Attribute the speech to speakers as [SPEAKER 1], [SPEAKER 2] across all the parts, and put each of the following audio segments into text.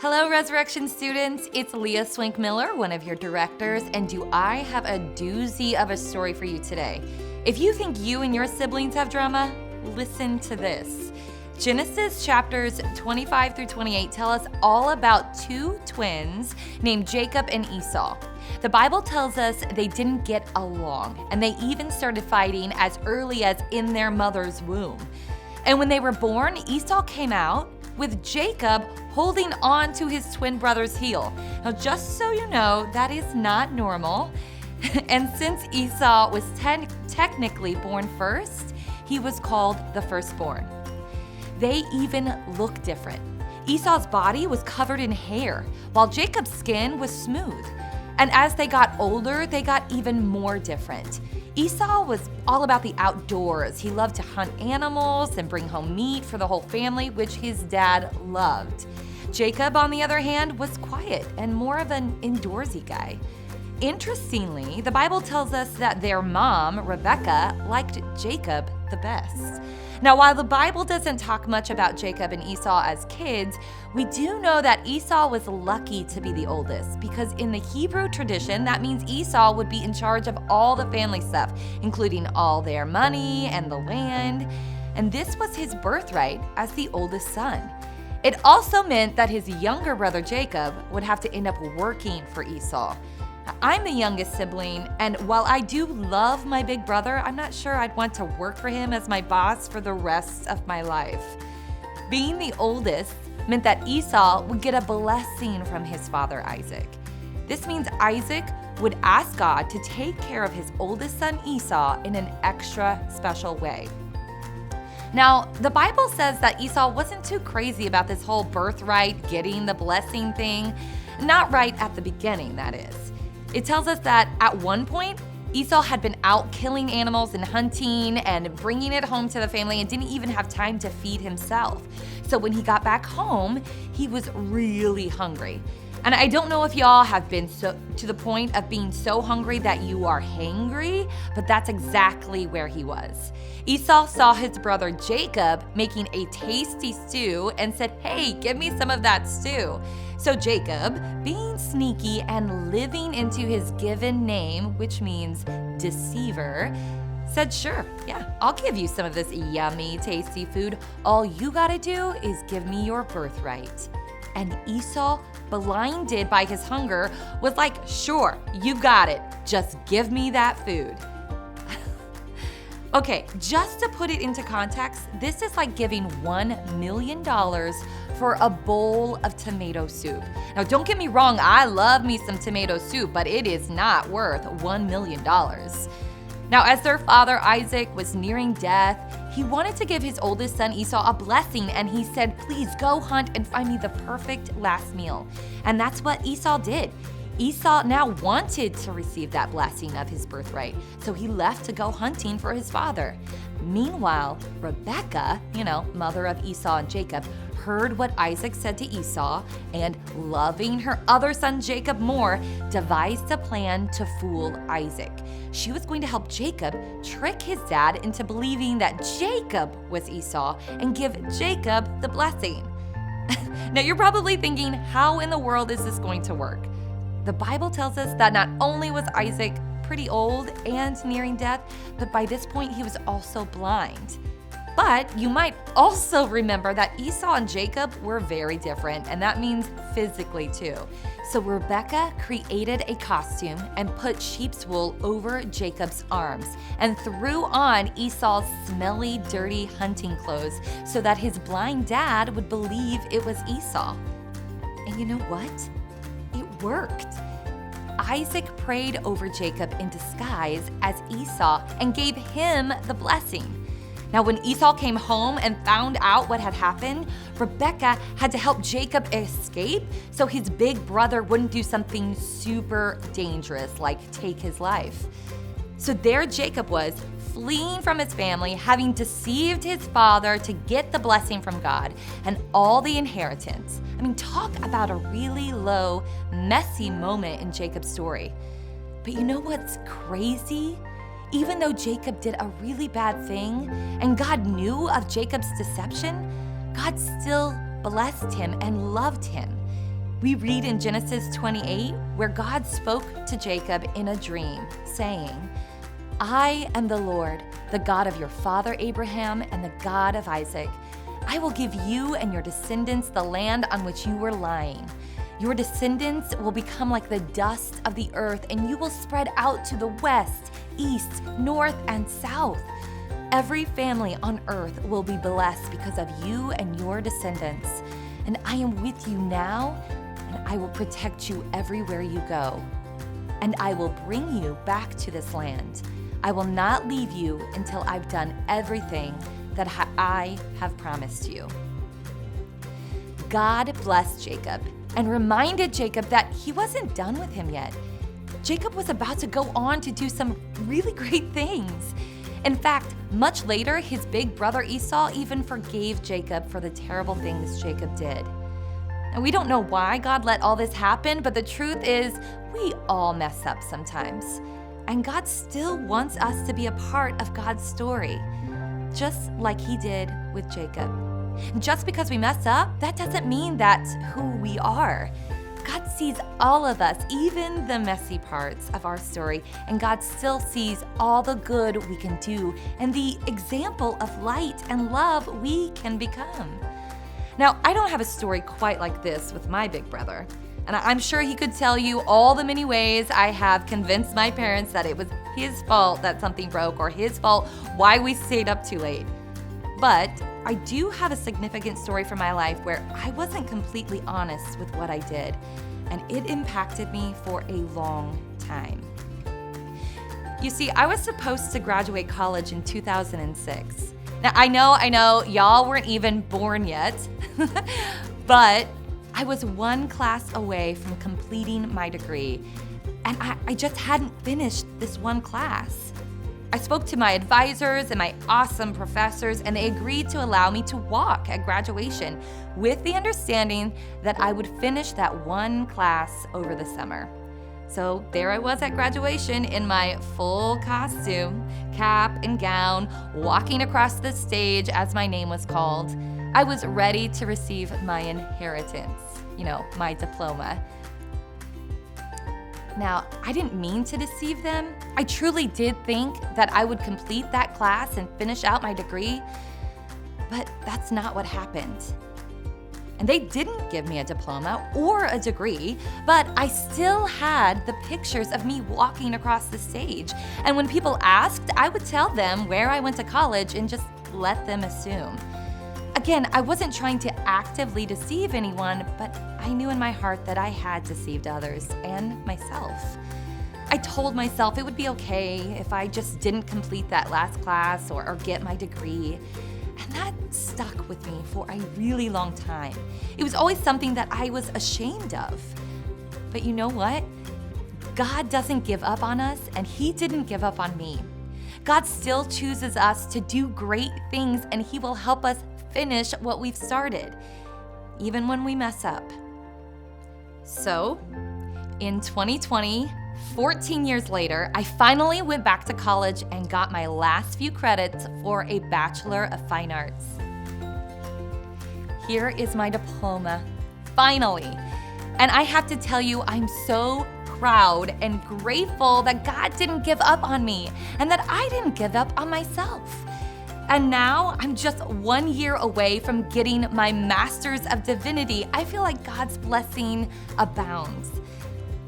[SPEAKER 1] Hello, Resurrection students. It's Leah Swank Miller, one of your directors, and do I have a doozy of a story for you today. If you think you and your siblings have drama, listen to this. Genesis chapters 25 through 28 tell us all about two twins named Jacob and Esau. The Bible tells us they didn't get along, and they even started fighting as early as in their mother's womb. And when they were born, Esau came out with Jacob holding on to his twin brother's heel. Now, just so you know, that is not normal. And since Esau was technically born first, he was called the firstborn. They even look different. Esau's body was covered in hair, while Jacob's skin was smooth. And as they got older, they got even more different. Esau was all about the outdoors. He loved to hunt animals and bring home meat for the whole family, which his dad loved. Jacob, on the other hand, was quiet and more of an indoorsy guy. Interestingly, the Bible tells us that their mom, Rebecca, liked Jacob the best. Now, while the Bible doesn't talk much about Jacob and Esau as kids, we do know that Esau was lucky to be the oldest because in the Hebrew tradition, that means Esau would be in charge of all the family stuff, including all their money and the land. And this was his birthright as the oldest son. It also meant that his younger brother Jacob would have to end up working for Esau. I'm the youngest sibling, and while I do love my big brother, I'm not sure I'd want to work for him as my boss for the rest of my life. Being the oldest meant that Esau would get a blessing from his father Isaac. This means Isaac would ask God to take care of his oldest son Esau in an extra special way. Now, the Bible says that Esau wasn't too crazy about this whole birthright, getting the blessing thing. Not right at the beginning, that is. It tells us that at one point, Esau had been out killing animals and hunting and bringing it home to the family and didn't even have time to feed himself. So when he got back home, he was really hungry. And I don't know if y'all have been to the point of being so hungry that you are hangry, but that's exactly where he was. Esau saw his brother Jacob making a tasty stew and said, "Hey, give me some of that stew." So Jacob, being sneaky and living into his given name, which means deceiver, said, "Sure, yeah, I'll give you some of this yummy, tasty food. All you gotta do is give me your birthright." And Esau, blinded by his hunger, was like, "Sure, you got it. Just give me that food." Okay, just to put it into context, this is like giving $1 million for a bowl of tomato soup. Now, don't get me wrong, I love me some tomato soup, but it is not worth $1 million. Now, as their father Isaac was nearing death, he wanted to give his oldest son Esau a blessing, and he said, "Please go hunt and find me the perfect last meal." And that's what Esau did. Esau now wanted to receive that blessing of his birthright, so he left to go hunting for his father. Meanwhile, Rebecca, mother of Esau and Jacob, heard what Isaac said to Esau, and loving her other son Jacob more, devised a plan to fool Isaac. She was going to help Jacob trick his dad into believing that Jacob was Esau and give Jacob the blessing. Now you're probably thinking, how in the world is this going to work? The Bible tells us that not only was Isaac pretty old and nearing death, but by this point he was also blind. But you might also remember that Esau and Jacob were very different, and that means physically too. So Rebecca created a costume and put sheep's wool over Jacob's arms and threw on Esau's smelly, dirty hunting clothes so that his blind dad would believe it was Esau. And you know what? It worked. Isaac prayed over Jacob in disguise as Esau and gave him the blessing. Now, when Esau came home and found out what had happened, Rebecca had to help Jacob escape so his big brother wouldn't do something super dangerous, like take his life. So there Jacob was, fleeing from his family, having deceived his father to get the blessing from God and all the inheritance. I mean, talk about a really low, messy moment in Jacob's story. But you know what's crazy? even though Jacob did a really bad thing and God knew of Jacob's deception, God still blessed him and loved him. We read in Genesis 28 where God spoke to Jacob in a dream, saying, "I am the Lord, the God of your father Abraham and the God of Isaac. I will give you and your descendants the land on which you were lying. Your descendants will become like the dust of the earth, and you will spread out to the west, east, north, and south. Every family on earth will be blessed because of you and your descendants. And I am with you now, and I will protect you everywhere you go. And I will bring you back to this land. I will not leave you until I've done everything that I have promised you." God blessed Jacob and reminded Jacob that he wasn't done with him yet. Jacob was about to go on to do some really great things. In fact, much later, his big brother Esau even forgave Jacob for the terrible things Jacob did. And we don't know why God let all this happen, but the truth is, we all mess up sometimes. And God still wants us to be a part of God's story, just like he did with Jacob. Just because we mess up, that doesn't mean that's who we are. God sees all of us, even the messy parts of our story, and God still sees all the good we can do and the example of light and love we can become. Now, I don't have a story quite like this with my big brother, and I'm sure he could tell you all the many ways I have convinced my parents that it was his fault that something broke or his fault why we stayed up too late. But I do have a significant story from my life where I wasn't completely honest with what I did, and it impacted me for a long time. You see, I was supposed to graduate college in 2006. Now, I know, y'all weren't even born yet, but I was one class away from completing my degree, and I just hadn't finished this one class. I spoke to my advisors and my awesome professors, and they agreed to allow me to walk at graduation with the understanding that I would finish that one class over the summer. So there I was at graduation in my full costume, cap and gown, walking across the stage as my name was called. I was ready to receive my inheritance, my diploma. Now, I didn't mean to deceive them. I truly did think that I would complete that class and finish out my degree, but that's not what happened. And they didn't give me a diploma or a degree, but I still had the pictures of me walking across the stage. And when people asked, I would tell them where I went to college and just let them assume. Again, I wasn't trying to actively deceive anyone, but I knew in my heart that I had deceived others and myself. I told myself it would be okay if I just didn't complete that last class or get my degree. And that stuck with me for a really long time. It was always something that I was ashamed of. But you know what? God doesn't give up on us, and He didn't give up on me. God still chooses us to do great things, and He will help us finish what we've started, even when we mess up. So, in 2020, 14 years later, I finally went back to college and got my last few credits for a Bachelor of Fine Arts. Here is my diploma, finally. And I have to tell you, I'm so proud and grateful that God didn't give up on me and that I didn't give up on myself. And now I'm just 1 year away from getting my Master's of Divinity. I feel like God's blessing abounds.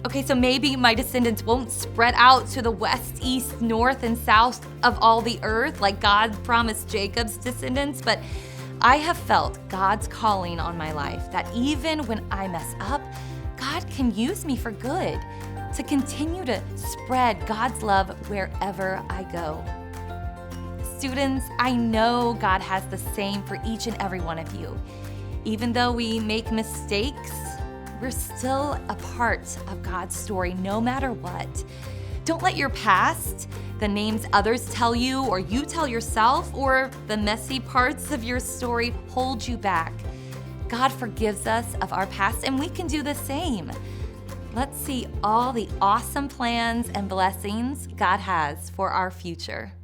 [SPEAKER 1] Okay, so maybe my descendants won't spread out to the west, east, north, and south of all the earth like God promised Jacob's descendants, but I have felt God's calling on my life that even when I mess up, God can use me for good to continue to spread God's love wherever I go. Students, I know God has the same for each and every one of you. Even though we make mistakes, we're still a part of God's story no matter what. Don't let your past, the names others tell you or you tell yourself, or the messy parts of your story hold you back. God forgives us of our past, and we can do the same. Let's see all the awesome plans and blessings God has for our future.